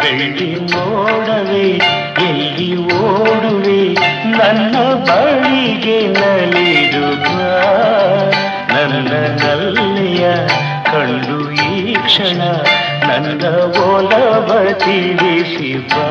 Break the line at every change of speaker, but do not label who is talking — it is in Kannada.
ಬೆಳ್ಳಿ ಮೋಡವೇ ಎಲ್ಲಿ ಓಡುವೆ ನನ್ನ ಬಳಿಗೆ ನಲಿದು ಬಾ ನನ್ನ ನಲ್ಲೆಯ ಕಂಡು ಈ ಕ್ಷಣ ನನ್ನ ಒಲವ ತಿಳಿಸಿ ಬಾ